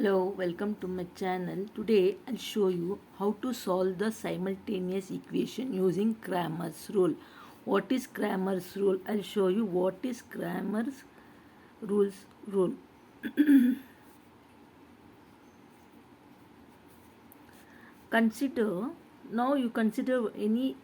Hello, welcome to my channel. Today I'll show you how to solve the simultaneous equation using Cramer's rule. What is Cramer's rule? I'll show you what is Cramer's rule. Consider, now you consider any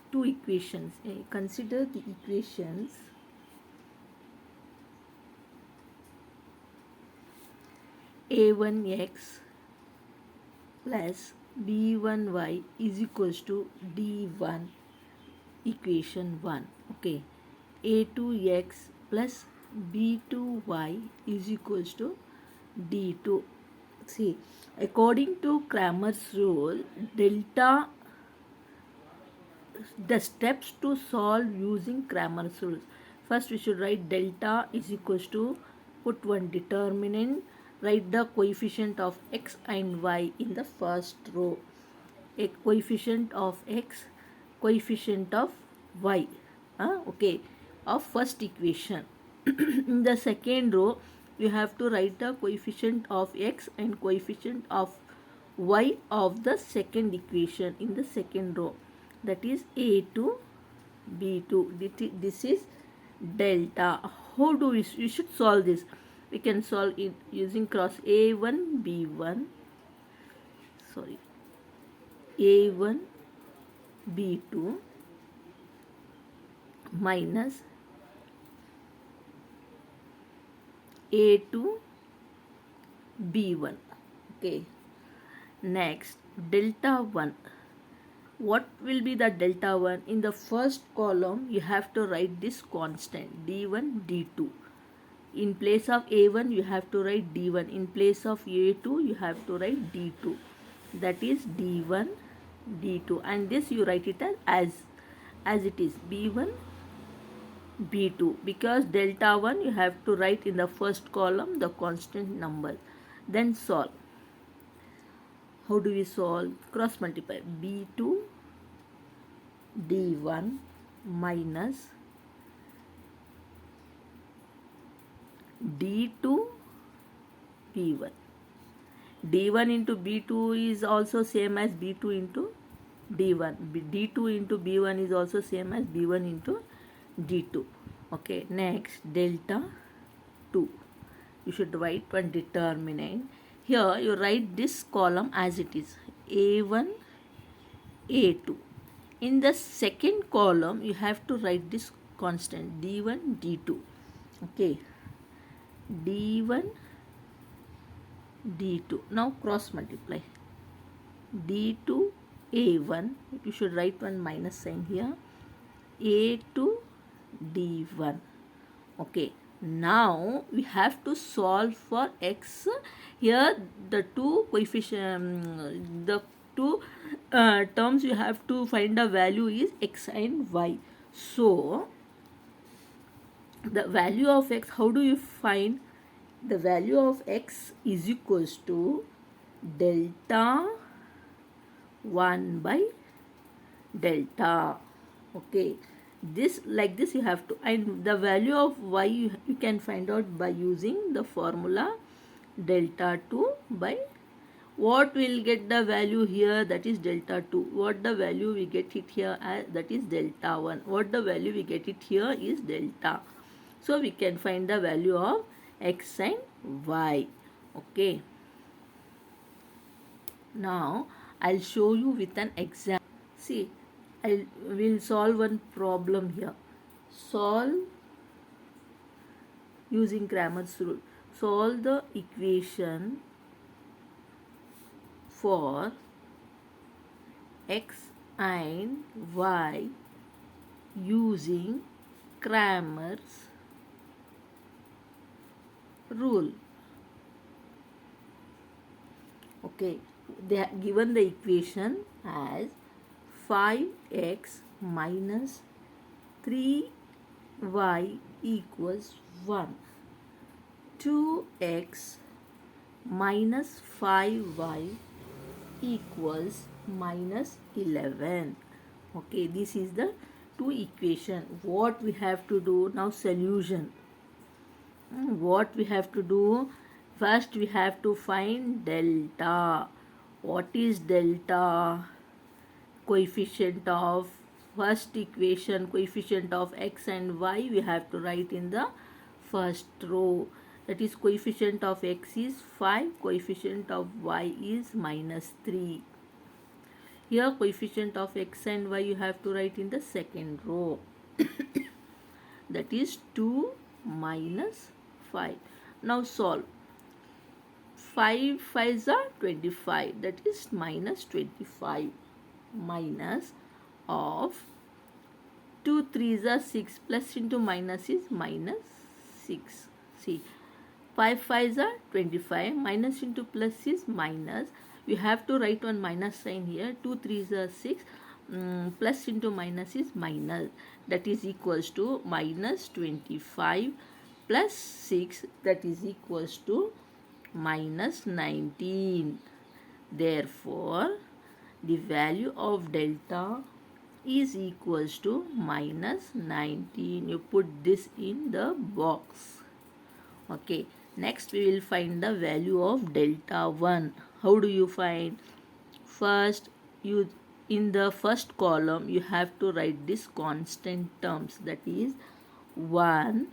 two equations. Consider the equations a1x plus b1y is equals to d1 equation 1. Okay, a2x plus b2y is equals to d2. See, according to Cramer's rule, the steps to solve using Cramer's rules. First we should write delta is equals to, put one determinant, write the coefficient of x and y in the first row, a coefficient of x, coefficient of y, okay, of first equation. In the second row you have to write the coefficient of x and coefficient of y of the second equation in the second row, that is a2 b2. This is delta. How do we should solve this? We can solve it using cross a1 b1, sorry, a1 b2 minus a2 b1. Okay, next delta 1. What will be the delta 1? In the first column you have to write this constant d1 d2. In place of a1 you have to write d1, in place of a2 you have to write d2, that is d1 d2, and this you write it as it is b1 b2, because delta 1 you have to write in the first column the constant number. Then solve. How do we solve? Cross multiply b2 d1 minus d2 b1. d1 into b2 is also same as b2 into d1. d2 into b1 is also same as b1 into d2. Okay, next delta 2. You should write one determinant. Here you write this column as it is, a1 a2. In the second column you have to write this constant d1 d2. Okay, d1 d2. Now cross multiply d2 a1. You should write one minus sign here, a2 d1. Okay, now we have to solve for x. Here the two coefficient, the two terms you have to find the value is x and y. So the value of x, how do you find? The value of x is equals to delta 1 by delta. Okay, this like this you have to, and the value of y you can find out by using the formula delta 2 by what will get the value here, that is delta 2. What the value we get it here as, that is delta 1. What the value we get it here is delta. So we can find the value of x and y. Okay, now I'll show you with an example. See, I will solve one problem here. Solve using Cramer's rule. Solve the equation for x and y using Cramer's rule. Okay, they have given the equation as 5x minus 3y equals 1, 2x minus 5y equals minus 11. Okay, this is the two equation. What we have to do now? Solution. What we have to do? First we have to find delta. What is delta? Coefficient of first equation, coefficient of x and y we have to write in the first row. That is, coefficient of x is 5, coefficient of y is -3. Here coefficient of x and y you have to write in the second row. That is 2 minus 5. Now solve. 5 5s are 25. That is minus 25 minus of 2 3s are 6, plus into minus is minus 6. See, 5 5s are 25, minus into plus is minus. We have to write one minus sign here. 2 3s are 6, plus into minus is minus. That is equals to minus 25 plus 6, that is equals to minus 19. Therefore, the value of delta is equals to minus 19. You put this in the box. Okay, next we will find the value of delta 1. How do you find? First, you in the first column you have to write this constant terms, that is 1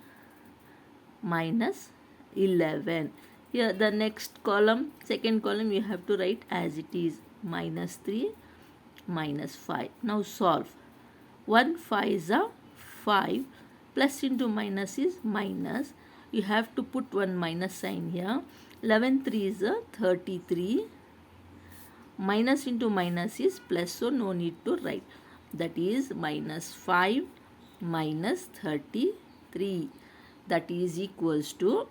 minus 11. Here the next column, second column, you have to write as it is, minus 3 minus 5. Now solve. 1 5 is a 5, plus into minus is minus. You have to put one minus sign here. 11 3 is a 33. Minus into minus is plus, so no need to write. That is minus 5 minus 33. That is equals to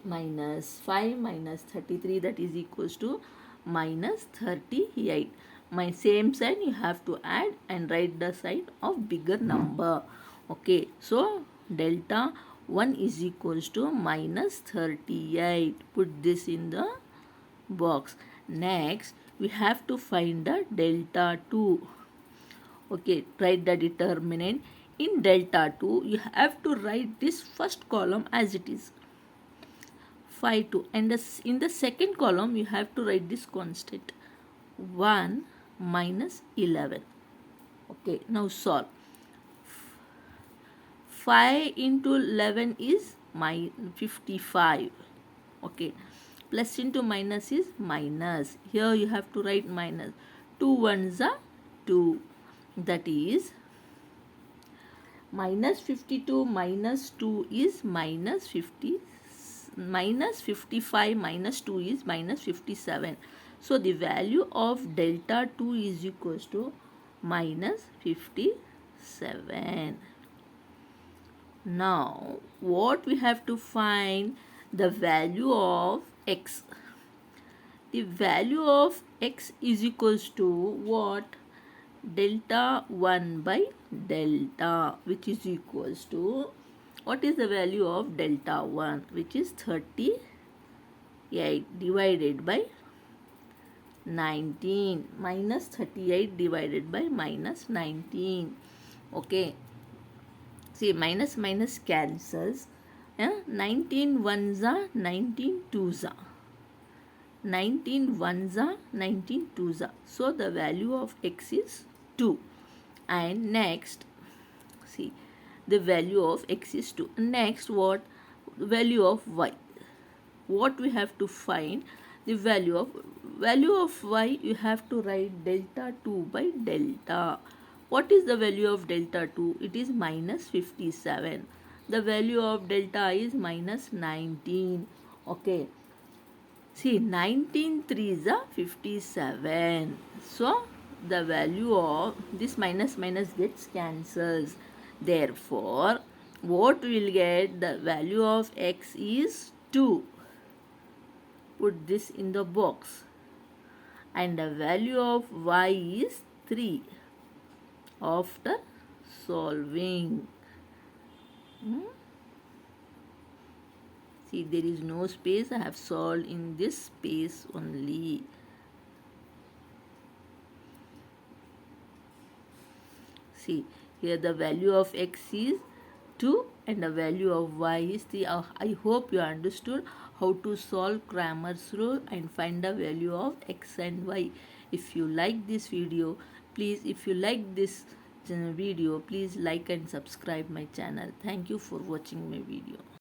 minus 5 minus 33, that is equals to minus 38. My same sign you have to add and write the sign of bigger number. Okay, so delta 1 is equals to minus 38. Put this in the box. Next, we have to find the delta 2. Okay, write the determinant. In delta 2, you have to write this first column as it is, 5 2, and in the second column you have to write this constant 1 minus 11. Okay, now solve. 5 into 11 is 55. Okay, plus into minus is minus. Here you have to write minus. 2 1s are 2. That is minus 52 minus 2 is minus 50. Minus 55 minus 2 is minus 57. So the value of delta 2 is equals to minus 57. Now what we have to find? The value of x. The value of x is equals to what? Delta 1 by delta, which is equals to, what is the value of delta 1? Which is 38 divided by 19, minus 38 divided by minus 19. Okay, see, minus minus cancels. 19 1s are 19 2s are 19 1s are 19 2s are. So the value of x is 2. And next, see, the value of x is 2. Next, what? Value of y. What we have to find? The value of y, you have to write delta 2 by delta. What is the value of delta 2? It is minus 57. The value of delta is minus 19. Okay, see, 19 3s are 57. So the value of this minus minus gets cancels. Therefore, what we will get? The value of x is 2. Put this in the box. And the value of y is 3 after solving. See, there is no space. I have solved in this space only. See, here the value of x is 2 and the value of y is 3. I hope you understood how to solve Cramer's rule and find the value of x and y. If you like this video, please like and subscribe my channel. Thank you for watching my video.